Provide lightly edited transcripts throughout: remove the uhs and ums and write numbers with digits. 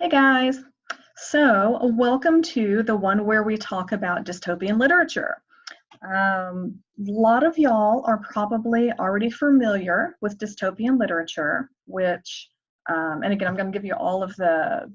Hey guys, so welcome to the one where we talk about dystopian literature. A lot of y'all are probably already familiar with dystopian literature, which, and again, I'm going to give you all of the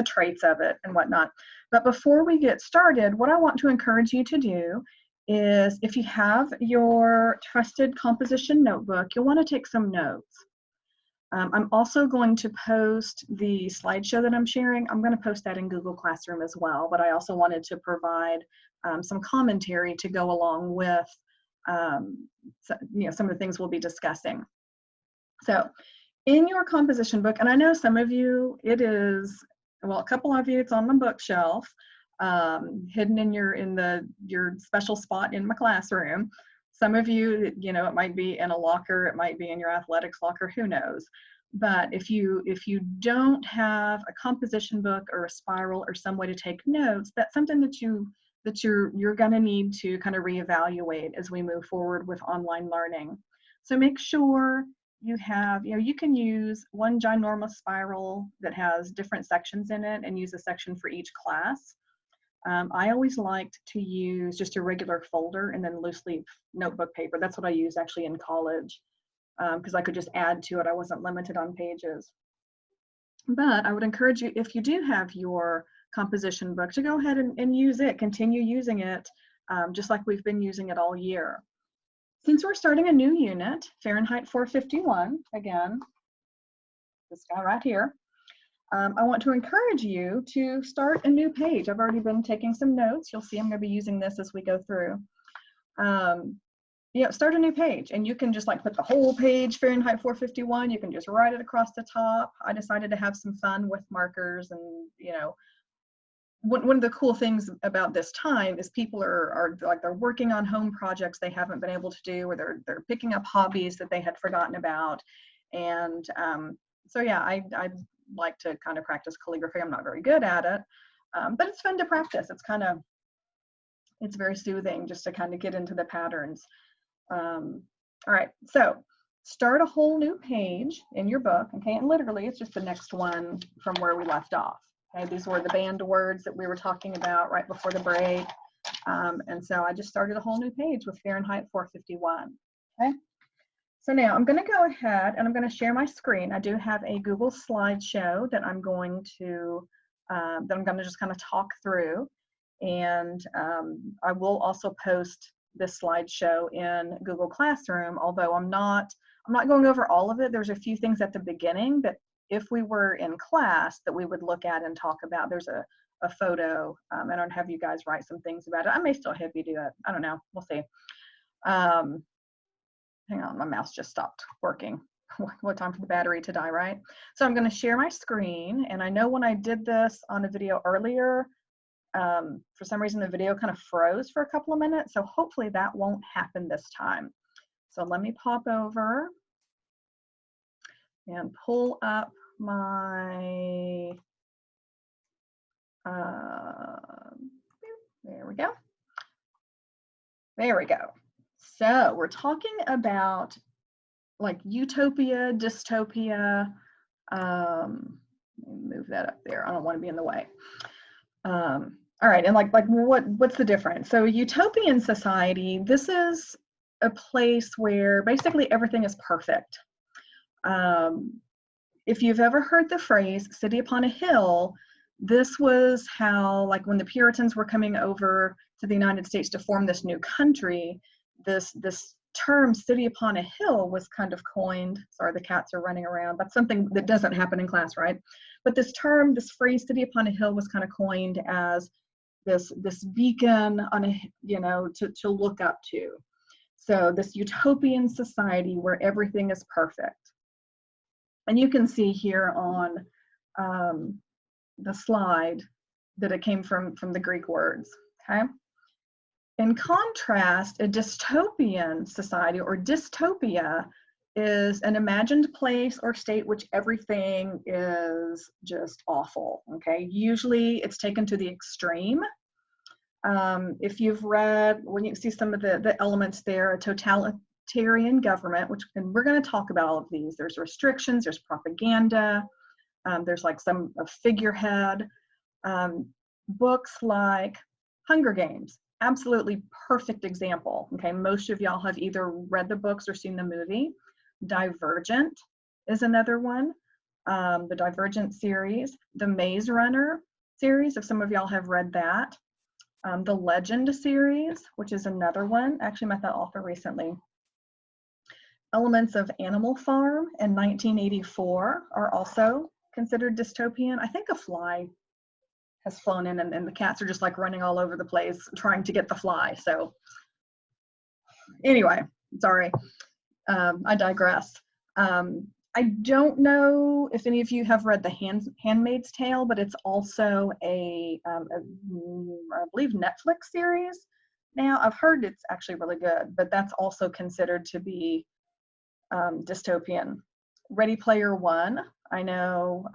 traits of it and whatnot. But before we get started, what I want to encourage you to do is, if you have your trusted composition notebook, you'll want to take some notes. I'm also going to post the slideshow that I'm sharing. I'm going to post that in Google Classroom as well, but I also wanted to provide some commentary to go along with some of the things we'll be discussing. So in your composition book, and I know some of you, it is, well, a couple of you, it's on the bookshelf, hidden in your special spot in my classroom. Some of you, it might be in a locker, it might be in your athletics locker, who knows. But if you don't have a composition book or a spiral or some way to take notes, that's something that you're going to need to kind of reevaluate as we move forward with online learning. So make sure you have, you can use one ginormous spiral that has different sections in it and use a section for each class. I always liked to use just a regular folder and then loose leaf notebook paper. That's what I used actually in college because I could just add to it. I wasn't limited on pages. But I would encourage you, if you do have your composition book, to go ahead and use it, continue using it, just like we've been using it all year. Since we're starting a new unit, Fahrenheit 451, again, this guy right here, I want to encourage you to start a new page. I've already been taking some notes. You'll see I'm going to be using this as we go through. Start a new page, and you can just like put the whole page Fahrenheit 451. You can just write it across the top. I decided to have some fun with markers, and one of the cool things about this time is people are like they're working on home projects they haven't been able to do, or they're picking up hobbies that they had forgotten about, and so yeah, I like to kind of practice calligraphy. I'm not very good at it, but it's fun to practice. It's very soothing just to kind of get into the patterns. All right, so start a whole new page in your book, okay? And literally it's just the next one from where we left off. Okay, these were the banned words that we were talking about right before the break. And so I just started a whole new page with Fahrenheit 451, okay? So now I'm going to go ahead and I'm going to share my screen. I do have a Google slideshow that I'm going to just kind of talk through, and I will also post this slideshow in Google Classroom. Although I'm not going over all of it. There's a few things at the beginning that if we were in class that we would look at and talk about. There's a photo, and I'll have you guys write some things about it. I may still have you do it. I don't know. We'll see. Hang on, my mouse just stopped working. What time for the battery to die, right? So I'm going to share my screen, and I know when I did this on a video earlier, for some reason the video kind of froze for a couple of minutes, so hopefully that won't happen this time. So let me pop over and pull up my, there we go. There we go. So we're talking about like utopia, dystopia. Let me move that up there. I don't want to be in the way. All right, and like what's the difference? So utopian society, this is a place where basically everything is perfect. If you've ever heard the phrase "city upon a hill," this was how, like when the Puritans were coming over to the United States to form this new country, this term "city upon a hill" was kind of coined. Sorry, the cats are running around. That's something that doesn't happen in class, right? But this term, this phrase "city upon a hill" was kind of coined as this beacon on a, to look up to. So this utopian society where everything is perfect. And you can see here on the slide that it came from the Greek words, okay? In contrast, a dystopian society or dystopia is an imagined place or state which everything is just awful, okay? Usually it's taken to the extreme. If you've read, when you see some of the elements there, a totalitarian government, and we're going to talk about all of these. There's restrictions, there's propaganda, There's like a figurehead. Books like Hunger Games, absolutely perfect example. Okay, most of y'all have either read the books or seen the movie. Divergent is another one. The Divergent series, the Maze Runner series, if some of y'all have read that. The Legend series, which is another one. Actually met that author recently. Elements of Animal Farm in 1984 are also considered dystopian. I think a fly has flown in and the cats are just like running all over the place trying to get the fly. So anyway, sorry, I digress. I don't know if any of you have read The Handmaid's Tale, but it's also I believe, Netflix series now. I've heard it's actually really good, but that's also considered to be dystopian. Ready Player One, I know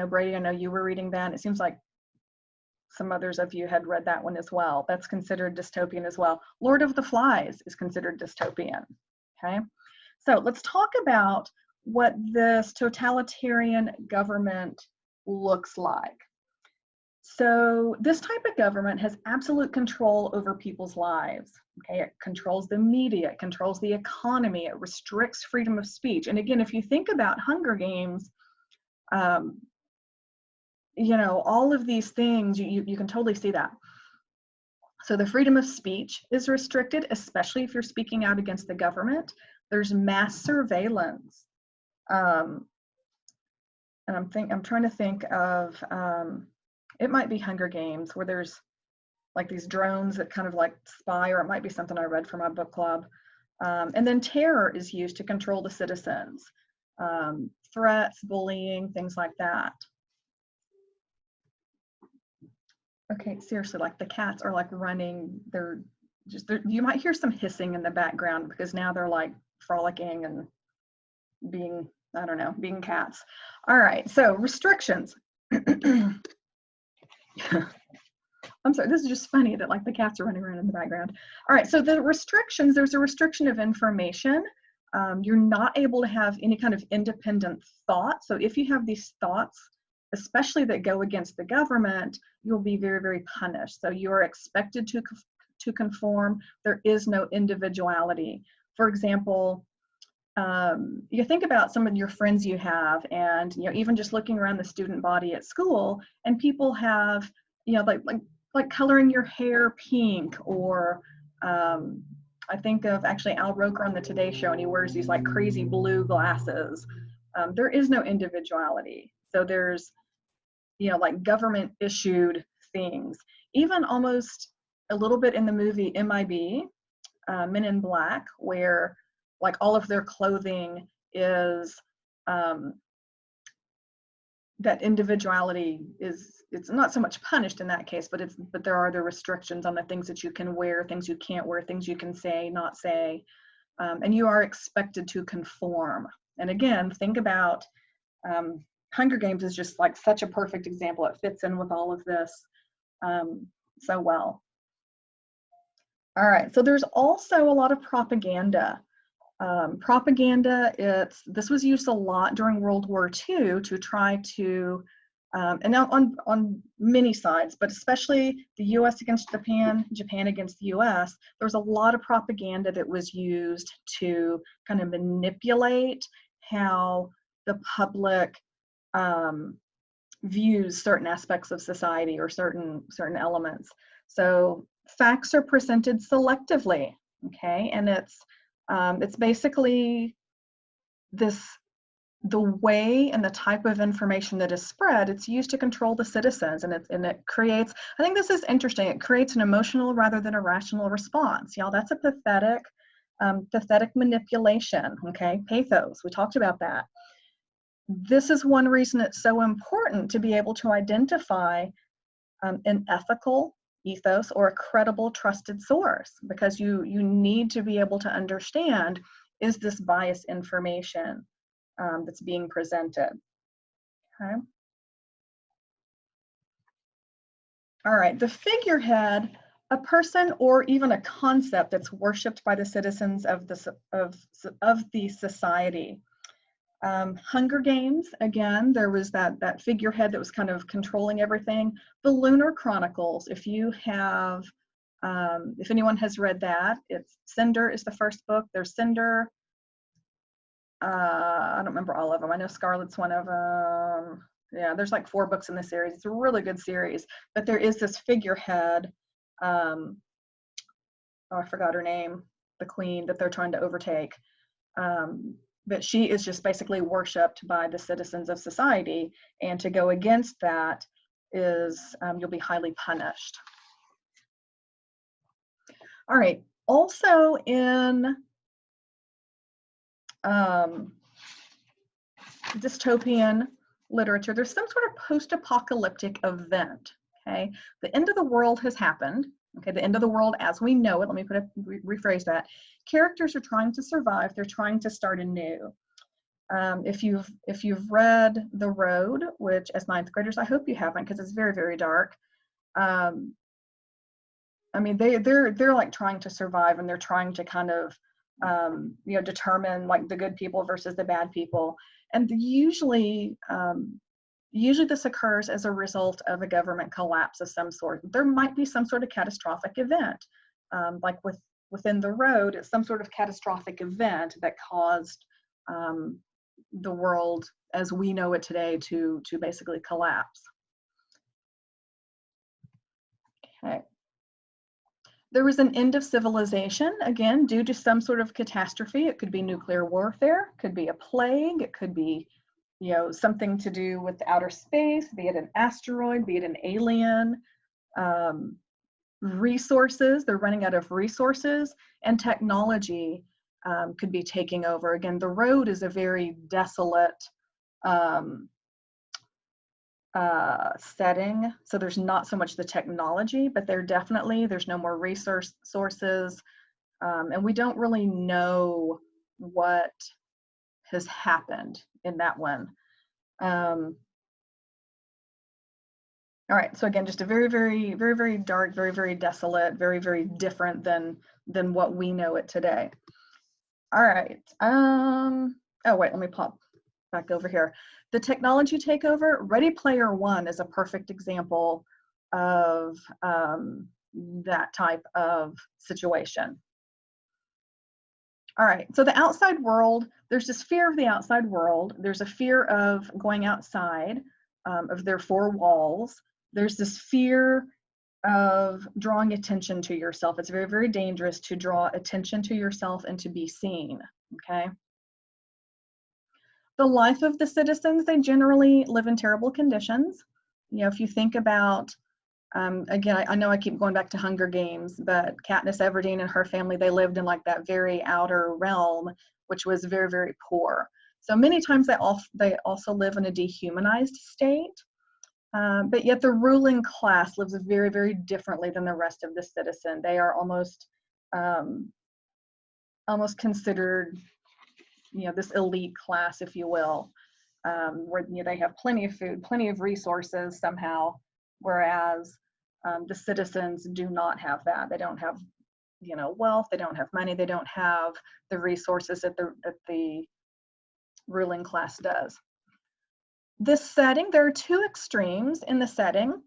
Brady, I know you were reading that. It seems like some others of you had read that one as well. That's considered dystopian as well. Lord of the Flies is considered dystopian, okay? So let's talk about what this totalitarian government looks like. So this type of government has absolute control over people's lives. Okay, it controls the media, it controls the economy, it restricts freedom of speech. And again, if you think about Hunger Games, you know, all of these things, you can totally see that. So the freedom of speech is restricted, especially if you're speaking out against the government. There's mass surveillance. And I'm trying to think of, it might be Hunger Games, where there's like these drones that kind of like spy, or it might be something I read for my book club. And then terror is used to control the citizens. Threats, bullying, things like that. Okay, seriously, like the cats are like running, you might hear some hissing in the background because now they're like frolicking and being, I don't know, being cats. All right, so restrictions. I'm sorry, this is just funny that like the cats are running around in the background. All right, so the restrictions, there's a restriction of information. You're not able to have any kind of independent thought. So if you have these thoughts, especially that go against the government, you'll be very, very punished. So you are expected to conform. There is no individuality. For example, you think about some of your friends you have, and you know, even just looking around the student body at school, and people have, you know, like coloring your hair pink, or I think of actually Al Roker on the Today Show, and he wears these like crazy blue glasses. There is no individuality. So there's, you know, like government issued things. Even almost a little bit in the movie MIB, Men in Black, where like all of their clothing is, that individuality is, it's not so much punished in that case, but there are the restrictions on the things that you can wear, things you can't wear, things you can say, not say, and you are expected to conform. And again, think about, Hunger Games is just like such a perfect example. It fits in with all of this so well. All right, so there's also a lot of propaganda. Propaganda, this was used a lot during World War II to try to, and now on many sides, but especially the US against Japan, Japan against the US, there was a lot of propaganda that was used to kind of manipulate how the public views certain aspects of society or certain elements. So facts are presented selectively, okay, and it's basically the way and the type of information that is spread, it's used to control the citizens, and it creates, I think this is interesting, it creates an emotional rather than a rational response. Y'all, that's a pathetic manipulation, okay? Pathos, we talked about that. This is one reason it's so important to be able to identify an ethical ethos or a credible, trusted source, because you need to be able to understand, is this biased information that's being presented, okay? All right, the figurehead, a person or even a concept that's worshipped by the citizens of the society. Hunger Games, again, there was that figurehead that was kind of controlling everything. The Lunar Chronicles, if you have, if anyone has read that, it's Cinder is the first book. There's Cinder. I don't remember all of them. I know Scarlet's one of them. Yeah, there's like 4 books in the series. It's a really good series. But there is this figurehead. Oh, I forgot her name. The queen that they're trying to overtake. But she is just basically worshipped by the citizens of society, and to go against that is you'll be highly punished. All right, also in dystopian literature, there's some sort of post-apocalyptic event, okay? The end of the world has happened, okay? The end of the world as we know it, let me rephrase that. Characters are trying to survive, they're trying to start anew. If you've read The Road, which as 9th graders, I hope you haven't because it's very, very dark. I mean, they're like trying to survive, and they're trying to kind of you know, determine like the good people versus the bad people. And usually this occurs as a result of a government collapse of some sort. There might be some sort of catastrophic event, like within The Road, it's some sort of catastrophic event that caused the world as we know it today to basically collapse. Okay. There was an end of civilization, again, due to some sort of catastrophe. It could be nuclear warfare, could be a plague, it could be, you know, something to do with outer space, be it an asteroid, be it an alien. Resources, they're running out of resources, and technology could be taking over. Again, The Road is a very desolate setting, so there's not so much the technology, but there's no more sources, and we don't really know what has happened in that one. All right, so again, just a very, very, very, very dark, very, very desolate, very, very different than what we know it today. All right. Oh wait, let me pop back over here. The technology takeover. Ready Player One is a perfect example of that type of situation. All right. So the outside world. There's this fear of the outside world. There's a fear of going outside of their 4 walls. There's this fear of drawing attention to yourself. It's very, very dangerous to draw attention to yourself and to be seen, okay? The life of the citizens, they generally live in terrible conditions. You know, if you think about, again, I know I keep going back to Hunger Games, but Katniss Everdeen and her family, they lived in like that very outer realm, which was very, very poor. So many times they also live in a dehumanized state. But yet the ruling class lives very, very differently than the rest of the citizen. They are almost considered, you know, this elite class, if you will, where, you know, they have plenty of food, plenty of resources somehow, whereas the citizens do not have that. They don't have, you know, wealth. They don't have money. They don't have the resources that the ruling class does. This setting, there are 2 extremes in the setting.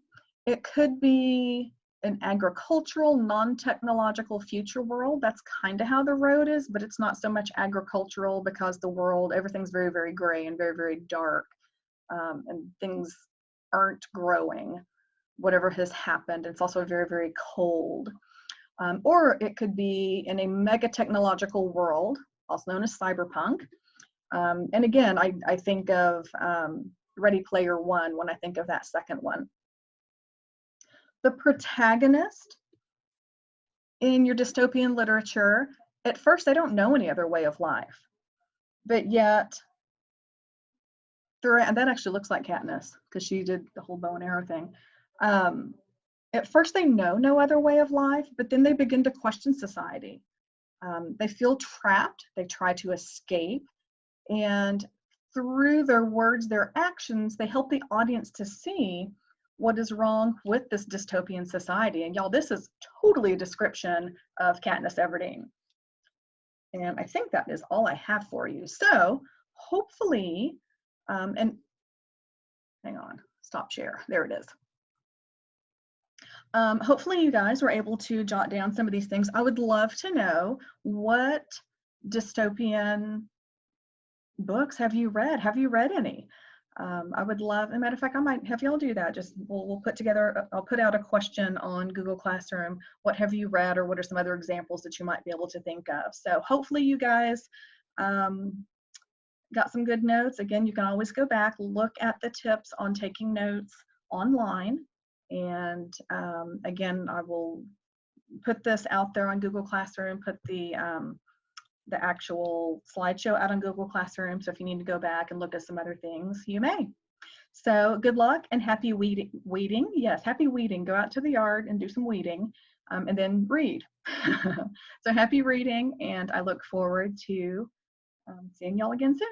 It could be an agricultural, non-technological future world. That's kind of how The Road is, but it's not so much agricultural because the world, everything's very, very gray and very, very dark, and things aren't growing, whatever has happened. It's also very, very cold. Or it could be in a mega technological world, also known as cyberpunk. And again, I think of Ready Player One when I think of that second one. The protagonist in your dystopian literature, at first they don't know any other way of life, but yet and that actually looks like Katniss because she did the whole bow and arrow thing. At first they know no other way of life, but then they begin to question society. They feel trapped, they try to escape, and through their words, their actions, they help the audience to see what is wrong with this dystopian society. And y'all, this is totally a description of Katniss Everdeen. And I think that is all I have for you. So hopefully, and hang on, stop share, there it is. Hopefully you guys were able to jot down some of these things. I would love to know, what dystopian books have you read? Have you read any? I would love, as a matter of fact, I might have y'all do that. Just we'll put together, I'll put out a question on Google Classroom. What have you read, or what are some other examples that you might be able to think of? So hopefully you guys got some good notes. Again, you can always go back, look at the tips on taking notes online. And again, I will put this out there on Google Classroom, put the actual slideshow out on Google Classroom. So if you need to go back and look at some other things, you may. So good luck and happy weeding. Yes, happy weeding. Go out to the yard and do some weeding, and then read. So happy reading, and I look forward to seeing y'all again soon.